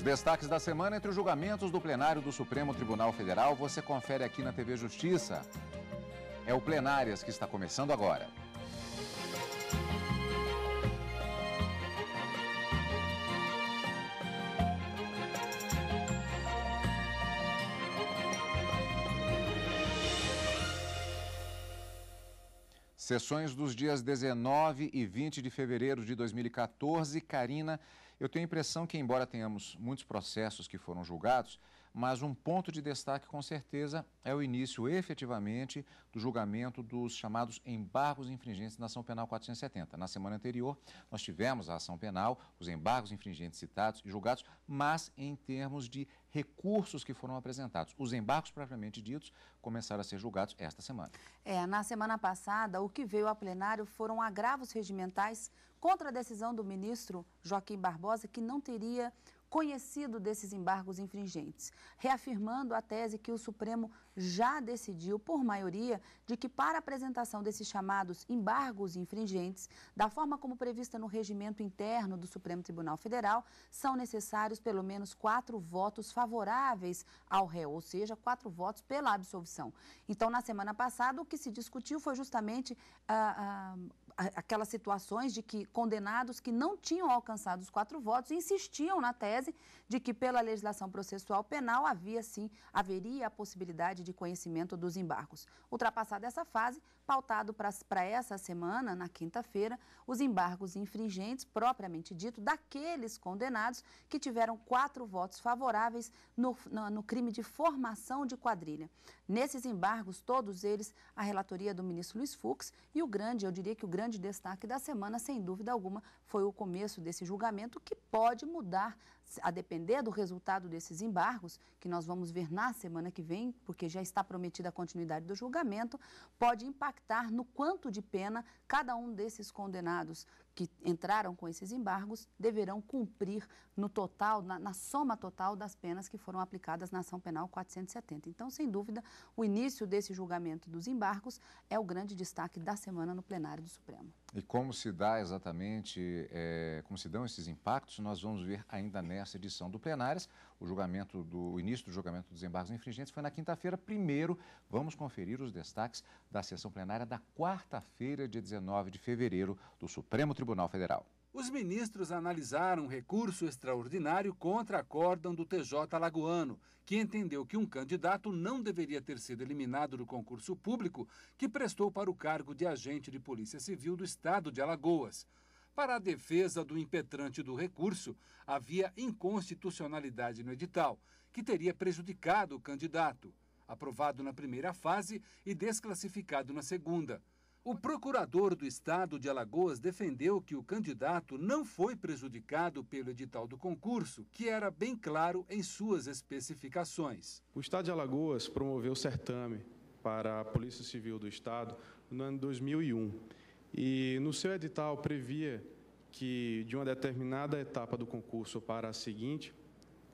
destaques da semana entre os julgamentos do plenário do Supremo Tribunal Federal, você confere aqui na TV Justiça. É o Plenárias que está começando agora. Sessões dos dias 19 e 20 de fevereiro de 2014. Karina, eu tenho a impressão que, embora tenhamos muitos processos que foram julgados, mas um ponto de destaque, com certeza, é o início, efetivamente, do julgamento dos chamados embargos infringentes na ação penal 470. Na semana anterior, nós tivemos a ação penal, os embargos infringentes citados e julgados, mas em termos de recursos que foram apresentados. Os embargos propriamente ditos começaram a ser julgados esta semana. Na semana passada, o que veio a plenário foram agravos regimentais contra a decisão do ministro Joaquim Barbosa, que não teria conhecido desses embargos infringentes, reafirmando a tese que o Supremo já decidiu, por maioria, de que para a apresentação desses chamados embargos infringentes, da forma como prevista no regimento interno do Supremo Tribunal Federal, são necessários pelo menos 4 votos favoráveis ao réu, ou seja, 4 votos pela absolvição. Então, na semana passada, o que se discutiu foi justamente aquelas situações de que condenados que não tinham alcançado os 4 votos insistiam na tese de que pela legislação processual penal haveria a possibilidade de conhecimento dos embargos. Ultrapassada essa fase, pautado para essa semana, na quinta-feira, os embargos infringentes, propriamente dito, daqueles condenados que tiveram 4 votos favoráveis no crime de formação de quadrilha. Nesses embargos, todos eles, a relatoria do ministro Luiz Fux, e eu diria que o grande destaque da semana, sem dúvida alguma, foi o começo desse julgamento, que pode mudar, a depender do resultado desses embargos, que nós vamos ver na semana que vem, porque já está prometida a continuidade do julgamento, pode impactar no quanto de pena cada um desses condenados que entraram com esses embargos deverão cumprir no total, na soma total das penas que foram aplicadas na ação penal 470. Então, sem dúvida, o início desse julgamento dos embargos é o grande destaque da semana no plenário do Supremo. E como se dá exatamente, como se dão esses impactos, nós vamos ver ainda nessa edição do Plenárias. O início do julgamento dos embargos infringentes foi na quinta-feira. Primeiro, vamos conferir os destaques da sessão plenária da quarta-feira, dia 19 de fevereiro, do Supremo Tribunal Federal. Os ministros analisaram um recurso extraordinário contra acórdão do TJ alagoano, que entendeu que um candidato não deveria ter sido eliminado do concurso público que prestou para o cargo de agente de Polícia Civil do Estado de Alagoas. Para a defesa do impetrante do recurso, havia inconstitucionalidade no edital, que teria prejudicado o candidato, aprovado na primeira fase e desclassificado na segunda. O procurador do Estado de Alagoas defendeu que o candidato não foi prejudicado pelo edital do concurso, que era bem claro em suas especificações. O Estado de Alagoas promoveu o certame para a Polícia Civil do Estado no ano 2001. E no seu edital previa que de uma determinada etapa do concurso para a seguinte,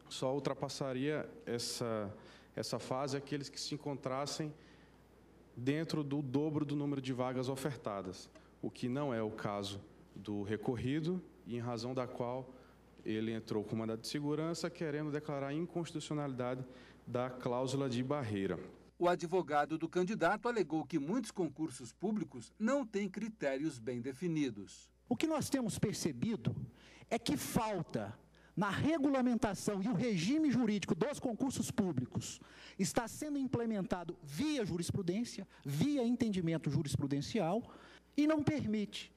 só ultrapassaria essa fase aqueles que se encontrassem dentro do dobro do número de vagas ofertadas, o que não é o caso do recorrido, e em razão da qual ele entrou com mandado de segurança querendo declarar a inconstitucionalidade da cláusula de barreira. O advogado do candidato alegou que muitos concursos públicos não têm critérios bem definidos. O que nós temos percebido é que falta na regulamentação e o regime jurídico dos concursos públicos está sendo implementado via jurisprudência, via entendimento jurisprudencial, e não permite,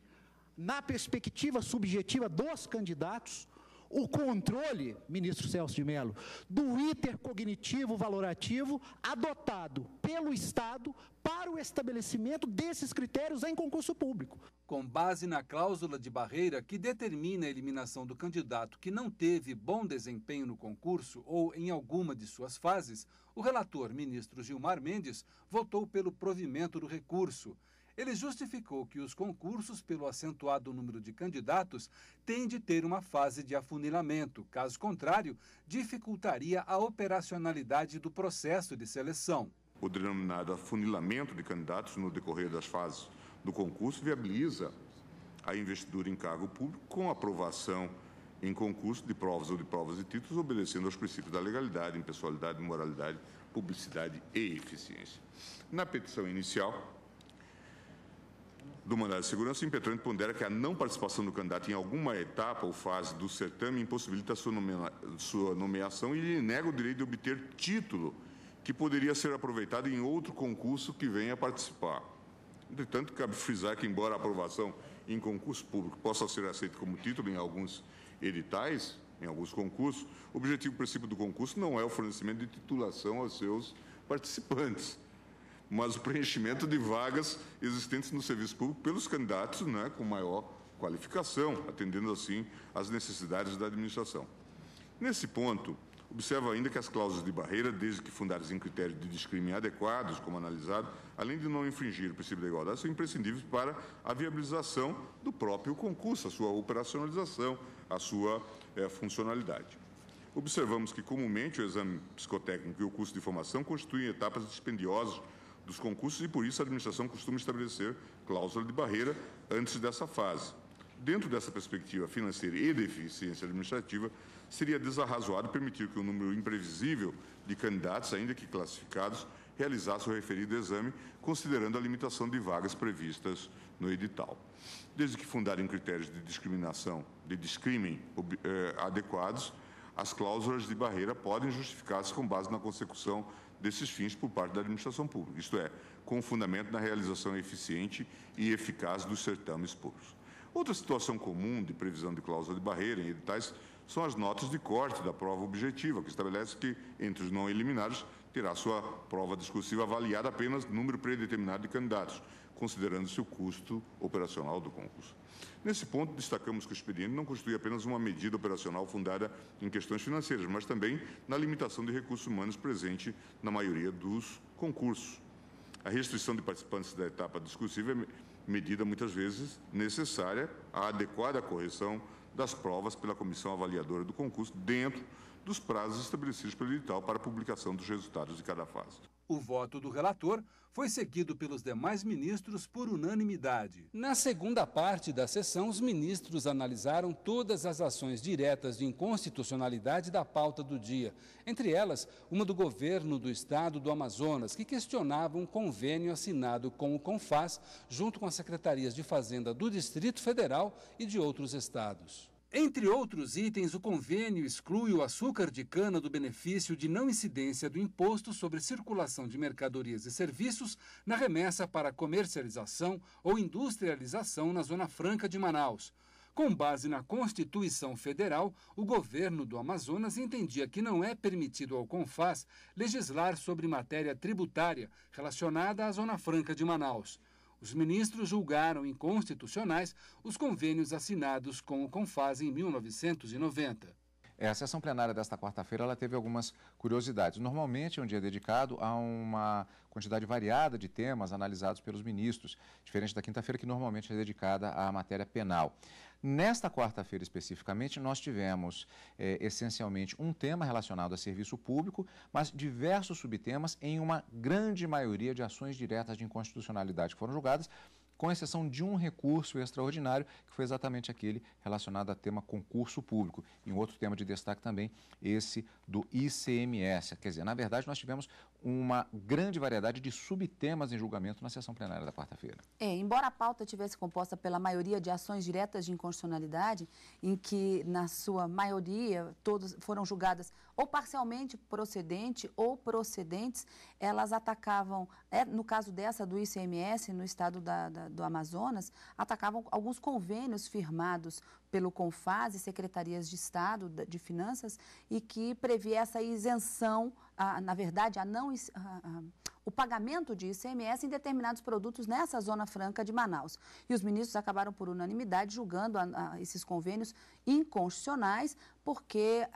na perspectiva subjetiva dos candidatos, o controle, ministro Celso de Mello, do iter cognitivo valorativo adotado pelo Estado para o estabelecimento desses critérios em concurso público. Com base na cláusula de barreira que determina a eliminação do candidato que não teve bom desempenho no concurso ou em alguma de suas fases, o relator, ministro Gilmar Mendes, votou pelo provimento do recurso. Ele justificou que os concursos, pelo acentuado número de candidatos, têm de ter uma fase de afunilamento. Caso contrário, dificultaria a operacionalidade do processo de seleção. O denominado afunilamento de candidatos no decorrer das fases do concurso viabiliza a investidura em cargo público com aprovação em concurso de provas ou de provas e títulos, obedecendo aos princípios da legalidade, impessoalidade, moralidade, publicidade e eficiência. Na petição inicial do mandado de segurança, o impetrante pondera que a não participação do candidato em alguma etapa ou fase do certame impossibilita sua nomeação e lhe nega o direito de obter título que poderia ser aproveitado em outro concurso que venha a participar. Entretanto, cabe frisar que, embora a aprovação em concurso público possa ser aceita como título em alguns editais, em alguns concursos, o objetivo principal do concurso não é o fornecimento de titulação aos seus participantes, mas o preenchimento de vagas existentes no serviço público pelos candidatos, né, com maior qualificação, atendendo assim às necessidades da administração. Nesse ponto, observa ainda que as cláusulas de barreira, desde que fundadas em critérios de discriminação adequados, como analisado, além de não infringir o princípio da igualdade, são imprescindíveis para a viabilização do próprio concurso, a sua operacionalização, a sua funcionalidade. Observamos que, comumente, o exame psicotécnico e o curso de formação constituem etapas dispendiosas dos concursos e, por isso, a administração costuma estabelecer cláusula de barreira antes dessa fase. Dentro dessa perspectiva financeira e de eficiência administrativa, seria desarrazoado permitir que um número imprevisível de candidatos, ainda que classificados, realizasse o referido exame, considerando a limitação de vagas previstas no edital. Desde que fundarem critérios de discriminação, adequados, as cláusulas de barreira podem justificar-se com base na consecução desses fins por parte da administração pública, isto é, com fundamento na realização eficiente e eficaz dos certames públicos. Outra situação comum de previsão de cláusula de barreira em editais são as notas de corte da prova objetiva, que estabelece que, entre os não eliminados, terá sua prova discursiva avaliada apenas número predeterminado de candidatos, considerando-se o custo operacional do concurso. Nesse ponto, destacamos que o expediente não constitui apenas uma medida operacional fundada em questões financeiras, mas também na limitação de recursos humanos presente na maioria dos concursos. A restrição de participantes da etapa discursiva é medida, muitas vezes, necessária à adequada correção das provas pela comissão avaliadora do concurso dentro dos prazos estabelecidos pelo edital para a publicação dos resultados de cada fase. O voto do relator foi seguido pelos demais ministros por unanimidade. Na segunda parte da sessão, os ministros analisaram todas as ações diretas de inconstitucionalidade da pauta do dia. Entre elas, uma do governo do estado do Amazonas, que questionava um convênio assinado com o CONFAS, junto com as secretarias de Fazenda do Distrito Federal e de outros estados. Entre outros itens, o convênio exclui o açúcar de cana do benefício de não incidência do imposto sobre circulação de mercadorias e serviços na remessa para comercialização ou industrialização na Zona Franca de Manaus. Com base na Constituição Federal, o governo do Amazonas entendia que não é permitido ao CONFAS legislar sobre matéria tributária relacionada à Zona Franca de Manaus. Os ministros julgaram inconstitucionais os convênios assinados com o CONFAS em 1990. A sessão plenária desta quarta-feira ela teve algumas curiosidades. Normalmente é um dia dedicado a uma quantidade variada de temas analisados pelos ministros, diferente da quinta-feira, que normalmente é dedicada à matéria penal. Nesta quarta-feira, especificamente, nós tivemos essencialmente um tema relacionado a serviço público, mas diversos subtemas em uma grande maioria de ações diretas de inconstitucionalidade que foram julgadas, com exceção de um recurso extraordinário, que foi exatamente aquele relacionado a tema concurso público. E um outro tema de destaque também, esse do ICMS. Quer dizer, na verdade, nós tivemos uma grande variedade de subtemas em julgamento na sessão plenária da quarta-feira. Embora a pauta tivesse composta pela maioria de ações diretas de inconstitucionalidade, em que, na sua maioria, todas foram julgadas ou parcialmente procedente ou procedentes, elas atacavam, no caso dessa do ICMS, no estado do Amazonas, atacavam alguns convênios firmados pelo CONFAS e secretarias de Estado de Finanças e que previa essa isenção, na verdade, o pagamento de ICMS em determinados produtos nessa Zona Franca de Manaus. E os ministros acabaram por unanimidade julgando esses convênios inconstitucionais porque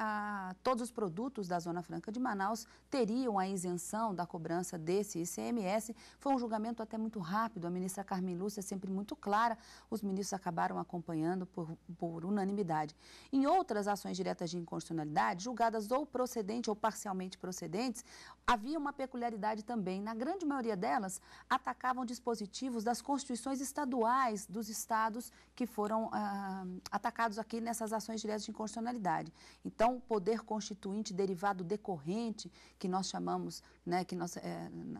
todos os produtos da Zona Franca de Manaus teriam a isenção da cobrança desse ICMS. Foi um julgamento até muito rápido, a ministra Carmen Lúcia sempre muito clara, os ministros acabaram acompanhando por unanimidade. Em outras ações diretas de inconstitucionalidade, julgadas ou procedentes ou parcialmente procedentes, havia uma peculiaridade também. Na grande maioria delas, atacavam dispositivos das constituições estaduais dos estados que foram atacados aqui nessas ações diretas de inconstitucionalidade. Então, o poder constituinte derivado decorrente, que nós chamamos, né,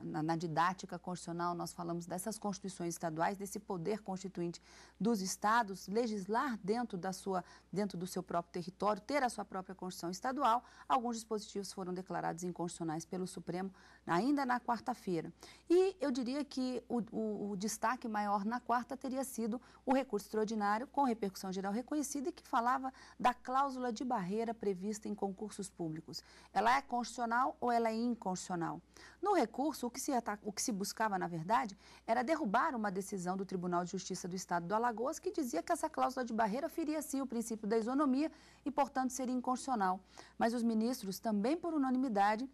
na didática constitucional, nós falamos dessas constituições estaduais, desse poder constituinte dos estados, legislar dentro do seu próprio território, ter a sua própria Constituição estadual. Alguns dispositivos foram declarados inconstitucionais pelo Supremo ainda na quarta-feira. E eu diria que o destaque maior na quarta teria sido o recurso extraordinário com repercussão geral reconhecida e que falava da cláusula de barreira prevista em concursos públicos. Ela é constitucional ou ela é inconstitucional? No recurso, o que se buscava, na verdade, era derrubar uma decisão do Tribunal de Justiça do Estado do Alagoas que dizia que essa cláusula de barreira feria, sim, o princípio da isonomia e, portanto, seria inconstitucional. Mas os ministros, também por unanimidade,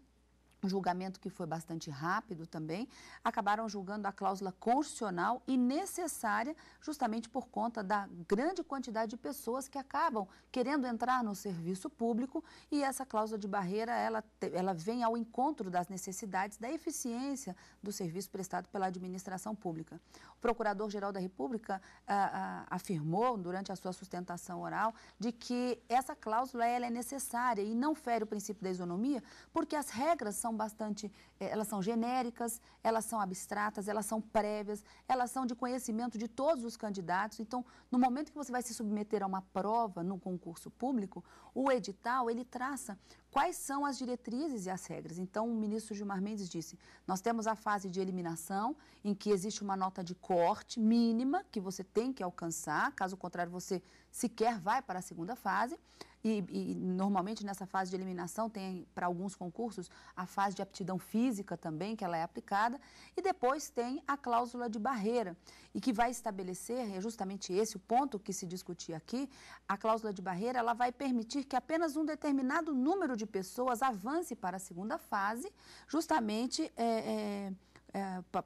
um julgamento que foi bastante rápido também, acabaram julgando a cláusula constitucional e necessária justamente por conta da grande quantidade de pessoas que acabam querendo entrar no serviço público e essa cláusula de barreira, ela vem ao encontro das necessidades da eficiência do serviço prestado pela administração pública. O Procurador-Geral da República afirmou, durante a sua sustentação oral, de que essa cláusula ela é necessária e não fere o princípio da isonomia, porque as regras elas são genéricas, elas são abstratas, elas são prévias, elas são de conhecimento de todos os candidatos. Então, no momento que você vai se submeter a uma prova no concurso público, o edital, ele traça quais são as diretrizes e as regras. Então, o ministro Gilmar Mendes disse, nós temos a fase de eliminação, em que existe uma nota de corte mínima que você tem que alcançar, caso contrário, você sequer vai para a segunda fase. E normalmente nessa fase de eliminação tem, para alguns concursos, a fase de aptidão física também, que ela é aplicada, e depois tem a cláusula de barreira, e que vai estabelecer, é justamente esse o ponto que se discutia aqui, a cláusula de barreira, ela vai permitir que apenas um determinado número de pessoas avance para a segunda fase, justamente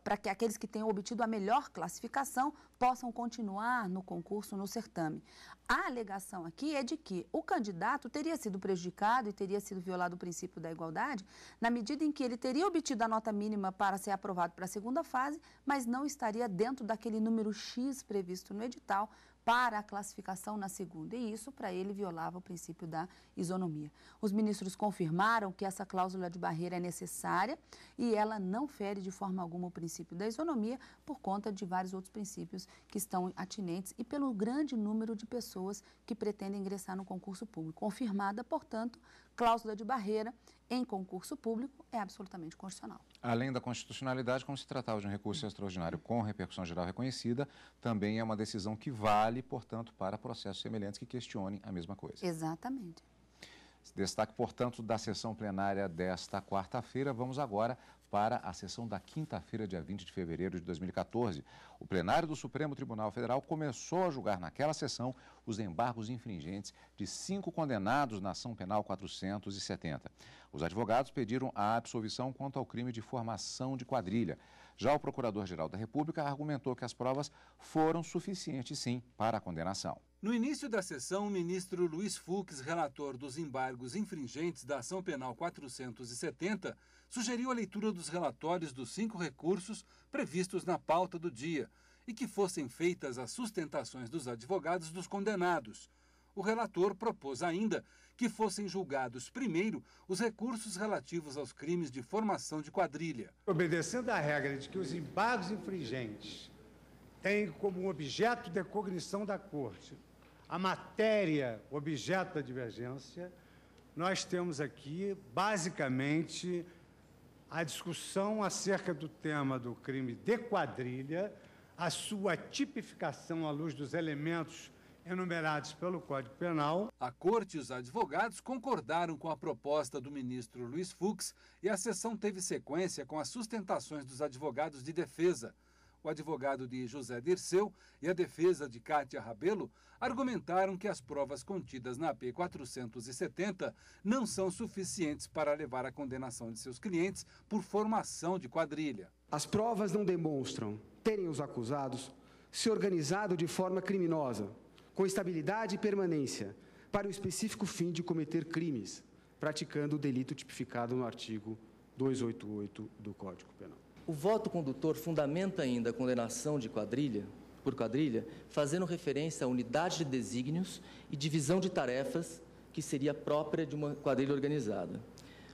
para que aqueles que tenham obtido a melhor classificação possam continuar no concurso, no certame. A alegação aqui é de que o candidato teria sido prejudicado e teria sido violado o princípio da igualdade na medida em que ele teria obtido a nota mínima para ser aprovado para a segunda fase, mas não estaria dentro daquele número X previsto no edital para a classificação na segunda, e isso para ele violava o princípio da isonomia. Os ministros confirmaram que essa cláusula de barreira é necessária e ela não fere de forma alguma o princípio da isonomia por conta de vários outros princípios que estão atinentes e pelo grande número de pessoas que pretendem ingressar no concurso público. Confirmada, portanto, cláusula de barreira em concurso público é absolutamente constitucional. Além da constitucionalidade, como se tratava de um recurso extraordinário com repercussão geral reconhecida, também é uma decisão que vale, portanto, para processos semelhantes que questionem a mesma coisa. Exatamente. Destaque, portanto, da sessão plenária desta quarta-feira. Vamos agora para a sessão da quinta-feira, dia 20 de fevereiro de 2014. O plenário do Supremo Tribunal Federal começou a julgar naquela sessão os embargos infringentes de 5 condenados na ação penal 470. Os advogados pediram a absolvição quanto ao crime de formação de quadrilha. Já o Procurador-Geral da República argumentou que as provas foram suficientes, sim, para a condenação. No início da sessão, o ministro Luiz Fux, relator dos embargos infringentes da ação penal 470, sugeriu a leitura dos relatórios dos 5 recursos previstos na pauta do dia e que fossem feitas as sustentações dos advogados dos condenados. O relator propôs ainda que fossem julgados primeiro os recursos relativos aos crimes de formação de quadrilha. Obedecendo à regra de que os embargos infringentes têm como objeto de cognição da Corte a matéria objeto da divergência, nós temos aqui, basicamente, a discussão acerca do tema do crime de quadrilha, a sua tipificação à luz dos elementos enumerados pelo Código Penal. A Corte e os advogados concordaram com a proposta do ministro Luiz Fux e a sessão teve sequência com as sustentações dos advogados de defesa. O advogado de José Dirceu e a defesa de Cátia Rabelo argumentaram que as provas contidas na AP 470 não são suficientes para levar à condenação de seus clientes por formação de quadrilha. As provas não demonstram terem os acusados se organizado de forma criminosa, com estabilidade e permanência, para o específico fim de cometer crimes, praticando o delito tipificado no artigo 288 do Código Penal. O voto condutor fundamenta ainda a condenação por quadrilha, fazendo referência à unidade de desígnios e divisão de tarefas que seria própria de uma quadrilha organizada.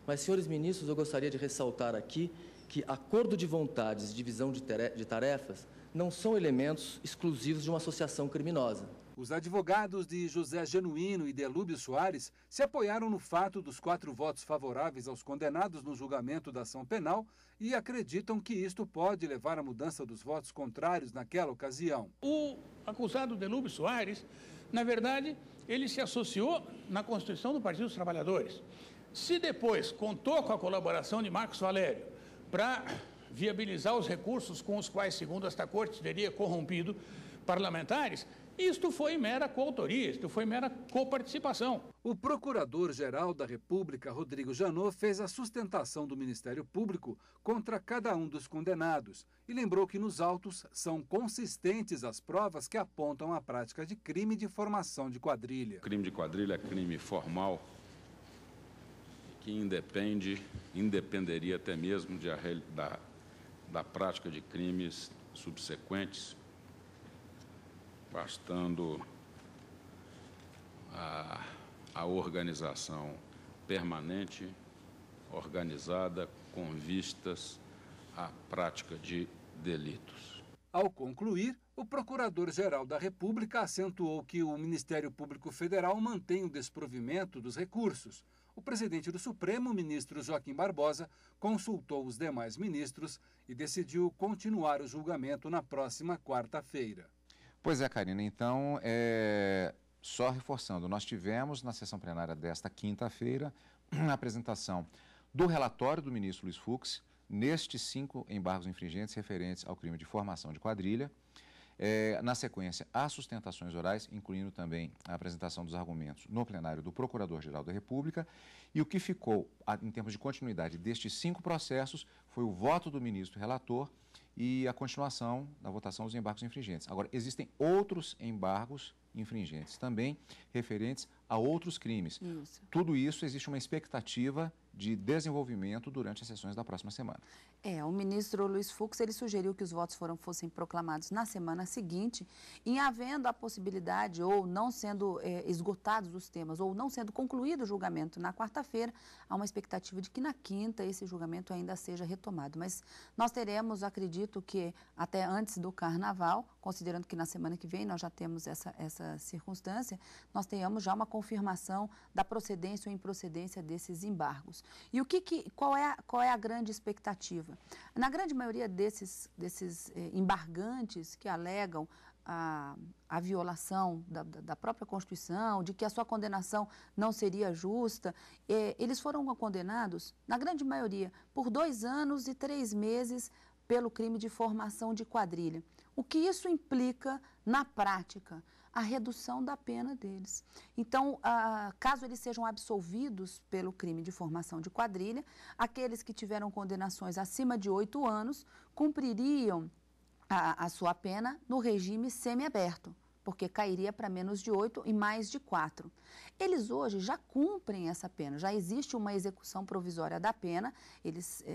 Mas, senhores ministros, eu gostaria de ressaltar aqui que acordo de vontades e divisão de tarefas não são elementos exclusivos de uma associação criminosa. Os advogados de José Genuíno e Delúbio Soares se apoiaram no fato dos 4 votos favoráveis aos condenados no julgamento da ação penal e acreditam que isto pode levar à mudança dos votos contrários naquela ocasião. O acusado Delúbio Soares, na verdade, ele se associou na Constituição do Partido dos Trabalhadores. Se depois contou com a colaboração de Marcos Valério para viabilizar os recursos com os quais, segundo esta Corte, teria corrompido parlamentares, isto foi mera coautoria, isto foi mera coparticipação. O Procurador-Geral da República, Rodrigo Janot, fez a sustentação do Ministério Público contra cada um dos condenados e lembrou que nos autos são consistentes as provas que apontam a prática de crime de formação de quadrilha. Crime de quadrilha é crime formal que independeria até mesmo da prática de crimes subsequentes, bastando a organização permanente, organizada, com vistas à prática de delitos. Ao concluir, o Procurador-Geral da República acentuou que o Ministério Público Federal mantém o desprovimento dos recursos. O presidente do Supremo, o ministro Joaquim Barbosa, consultou os demais ministros e decidiu continuar o julgamento na próxima quarta-feira. Pois é, Karina, então, só reforçando, nós tivemos na sessão plenária desta quinta-feira a apresentação do relatório do ministro Luiz Fux nestes 5 embargos infringentes referentes ao crime de formação de quadrilha. Na sequência, as sustentações orais, incluindo também a apresentação dos argumentos no plenário do Procurador-Geral da República. E o que ficou, em termos de continuidade destes 5 processos, foi o voto do ministro relator e a continuação da votação dos embargos infringentes. Agora, existem outros embargos infringentes também referentes a outros crimes. Isso. Tudo isso, existe uma expectativa de desenvolvimento durante as sessões da próxima semana. O ministro Luiz Fux, ele sugeriu que os votos fossem proclamados na semana seguinte, em havendo a possibilidade, ou não sendo esgotados os temas, ou não sendo concluído o julgamento na quarta-feira, há uma expectativa de que na quinta esse julgamento ainda seja retomado. Mas nós teremos, acredito que até antes do Carnaval, considerando que na semana que vem nós já temos essa circunstância, nós tenhamos já uma confirmação da procedência ou improcedência desses embargos. E qual é a grande expectativa? Na grande maioria desses embargantes que alegam a violação da própria Constituição, de que a sua condenação não seria justa, eles foram condenados, na grande maioria, por 2 anos e 3 meses pelo crime de formação de quadrilha. O que isso implica na prática? A redução da pena deles. Então, caso eles sejam absolvidos pelo crime de formação de quadrilha, aqueles que tiveram condenações acima de 8 anos cumpririam a sua pena no regime semiaberto, porque cairia para menos de 8 e mais de 4. Eles hoje já cumprem essa pena, já existe uma execução provisória da pena, eles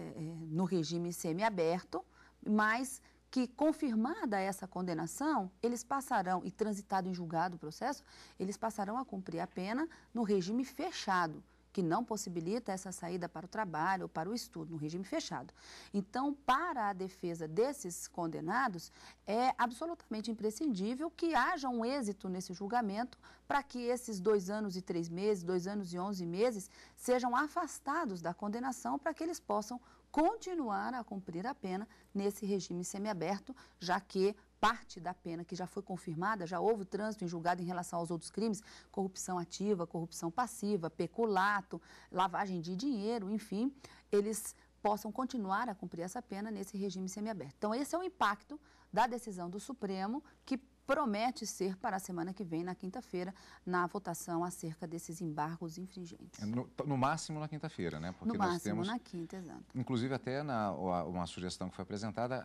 no regime semiaberto, mas que, confirmada essa condenação, eles passarão, e transitado em julgado o processo, eles passarão a cumprir a pena no regime fechado, que não possibilita essa saída para o trabalho ou para o estudo, no regime fechado. Então, para a defesa desses condenados, é absolutamente imprescindível que haja um êxito nesse julgamento para que esses 2 anos e 3 meses, 2 anos e 11 meses, sejam afastados da condenação para que eles possam continuar a cumprir a pena nesse regime semiaberto, já que parte da pena que já foi confirmada, já houve trânsito em julgado em relação aos outros crimes, corrupção ativa, corrupção passiva, peculato, lavagem de dinheiro, enfim, eles possam continuar a cumprir essa pena nesse regime semiaberto. Então, esse é o impacto da decisão do Supremo, que promete ser para a semana que vem, na quinta-feira, na votação acerca desses embargos infringentes. No máximo na quinta-feira, né? Porque no nós máximo temos, na quinta, exato. Inclusive, até uma sugestão que foi apresentada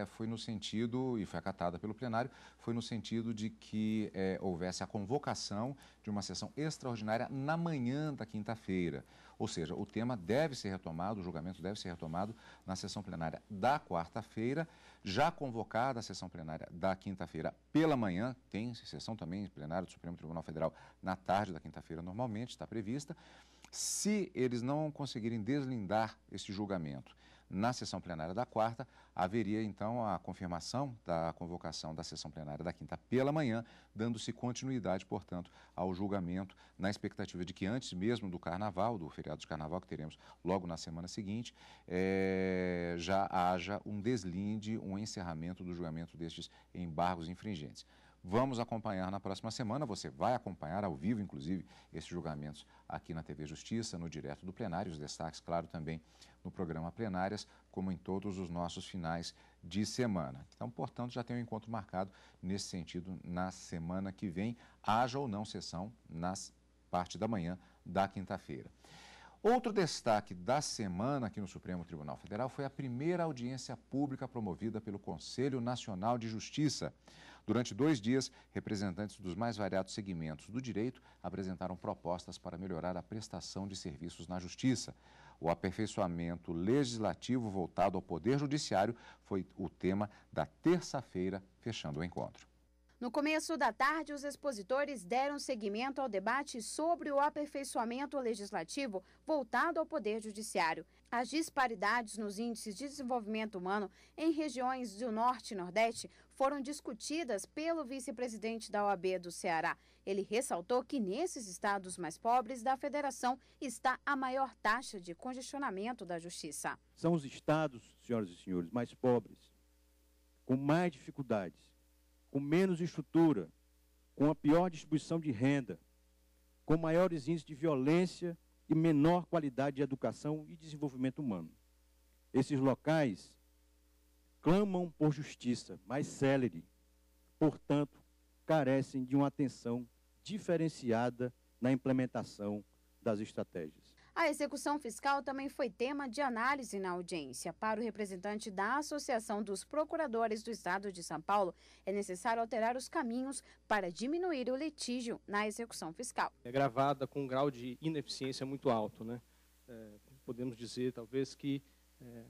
foi no sentido, e foi acatada pelo plenário, foi no sentido de que houvesse a convocação de uma sessão extraordinária na manhã da quinta-feira. Ou seja, o tema deve ser retomado, o julgamento deve ser retomado na sessão plenária da quarta-feira, já convocada a sessão plenária da quinta-feira pela manhã, tem sessão também plenária do Supremo Tribunal Federal na tarde da quinta-feira, normalmente está prevista. Se eles não conseguirem deslindar esse julgamento na sessão plenária da quarta, haveria então a confirmação da convocação da sessão plenária da quinta pela manhã, dando-se continuidade, portanto, ao julgamento, na expectativa de que antes mesmo do carnaval, do feriado de carnaval que teremos logo na semana seguinte, já haja um deslinde, um encerramento do julgamento destes embargos infringentes. Vamos acompanhar na próxima semana, você vai acompanhar ao vivo, inclusive, esses julgamentos aqui na TV Justiça, no Direto do Plenário, os destaques, claro, também no programa Plenárias, como em todos os nossos finais de semana. Então, portanto, já tem um encontro marcado nesse sentido na semana que vem, haja ou não sessão na parte da manhã da quinta-feira. Outro destaque da semana aqui no Supremo Tribunal Federal foi a primeira audiência pública promovida pelo Conselho Nacional de Justiça. Durante 2 dias, representantes dos mais variados segmentos do direito apresentaram propostas para melhorar a prestação de serviços na Justiça. O aperfeiçoamento legislativo voltado ao Poder Judiciário foi o tema da terça-feira, fechando o encontro. No começo da tarde, os expositores deram seguimento ao debate sobre o aperfeiçoamento legislativo voltado ao Poder Judiciário. As disparidades nos índices de desenvolvimento humano em regiões do Norte e Nordeste foram discutidas pelo vice-presidente da OAB do Ceará. Ele ressaltou que nesses estados mais pobres da federação está a maior taxa de congestionamento da justiça. São os estados, senhoras e senhores, mais pobres, com mais dificuldades, com menos estrutura, com a pior distribuição de renda, com maiores índices de violência e menor qualidade de educação e desenvolvimento humano. Esses locais clamam por justiça mais célere, portanto, carecem de uma atenção diferenciada na implementação das estratégias. A execução fiscal também foi tema de análise na audiência. Para o representante da Associação dos Procuradores do Estado de São Paulo, é necessário alterar os caminhos para diminuir o litígio na execução fiscal. É gravada com um grau de ineficiência muito alto, né? Podemos dizer, talvez, que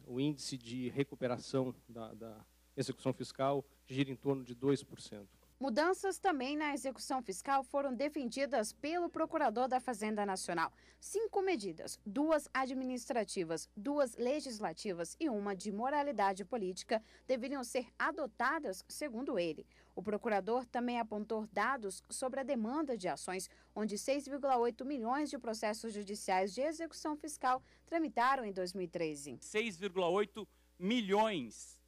o índice de recuperação da execução fiscal gira em torno de 2%. Mudanças também na execução fiscal foram defendidas pelo Procurador da Fazenda Nacional. 5 medidas, 2 administrativas, 2 legislativas e 1 de moralidade política, deveriam ser adotadas, segundo ele. O procurador também apontou dados sobre a demanda de ações, onde 6,8 milhões de processos judiciais de execução fiscal tramitaram em 2013. 6,8 milhões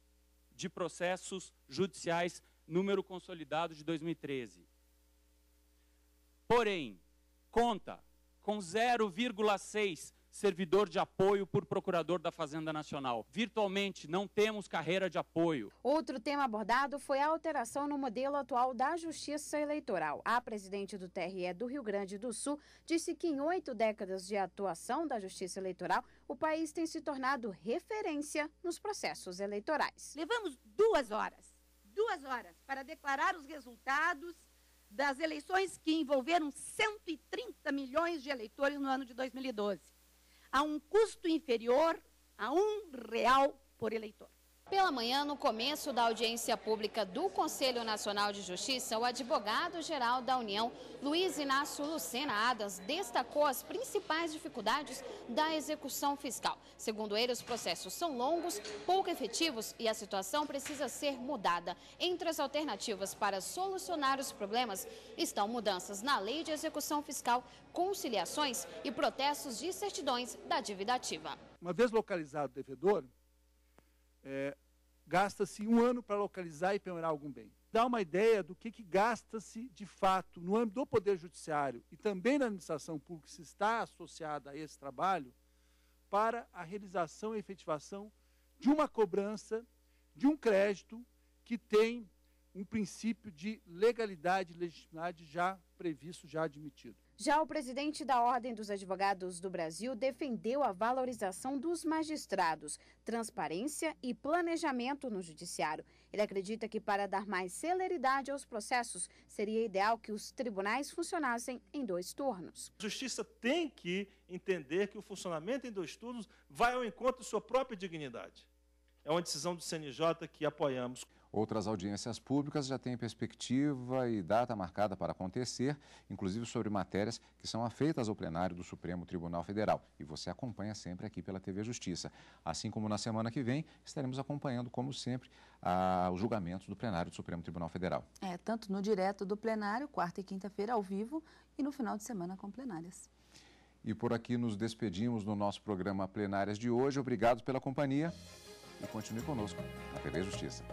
de processos judiciais, número consolidado de 2013. Porém, conta com 0,6 servidor de apoio por procurador da Fazenda Nacional. Virtualmente não temos carreira de apoio. Outro tema abordado foi a alteração no modelo atual da Justiça Eleitoral. A presidente do TRE do Rio Grande do Sul disse que em 8 décadas de atuação da Justiça Eleitoral, o país tem se tornado referência nos processos eleitorais. Levamos 2 horas para declarar os resultados das eleições que envolveram 130 milhões de eleitores no ano de 2012, a um custo inferior a R$1 por eleitor. Pela manhã, no começo da audiência pública do Conselho Nacional de Justiça, o advogado-geral da União, Luiz Inácio Lucena Adams, destacou as principais dificuldades da execução fiscal. Segundo ele, os processos são longos, pouco efetivos e a situação precisa ser mudada. Entre as alternativas para solucionar os problemas estão mudanças na lei de execução fiscal, conciliações e protestos de certidões da dívida ativa. Uma vez localizado o devedor, gasta-se 1 ano para localizar e penhorar algum bem. Dá uma ideia do que gasta-se de fato no âmbito do Poder Judiciário e também na administração pública, que se está associada a esse trabalho, para a realização e efetivação de uma cobrança, de um crédito que tem um princípio de legalidade e legitimidade já previsto, já admitido. Já o presidente da Ordem dos Advogados do Brasil defendeu a valorização dos magistrados, transparência e planejamento no judiciário. Ele acredita que para dar mais celeridade aos processos, seria ideal que os tribunais funcionassem em 2 turnos. A justiça tem que entender que o funcionamento em 2 turnos vai ao encontro de sua própria dignidade. É uma decisão do CNJ que apoiamos. Outras audiências públicas já têm perspectiva e data marcada para acontecer, inclusive sobre matérias que são afeitas ao plenário do Supremo Tribunal Federal. E você acompanha sempre aqui pela TV Justiça. Assim como na semana que vem, estaremos acompanhando, como sempre, os julgamentos do plenário do Supremo Tribunal Federal. Tanto no direto do plenário, quarta e quinta-feira ao vivo, e no final de semana com plenárias. E por aqui nos despedimos do nosso programa Plenárias de hoje. Obrigado pela companhia e continue conosco na TV Justiça.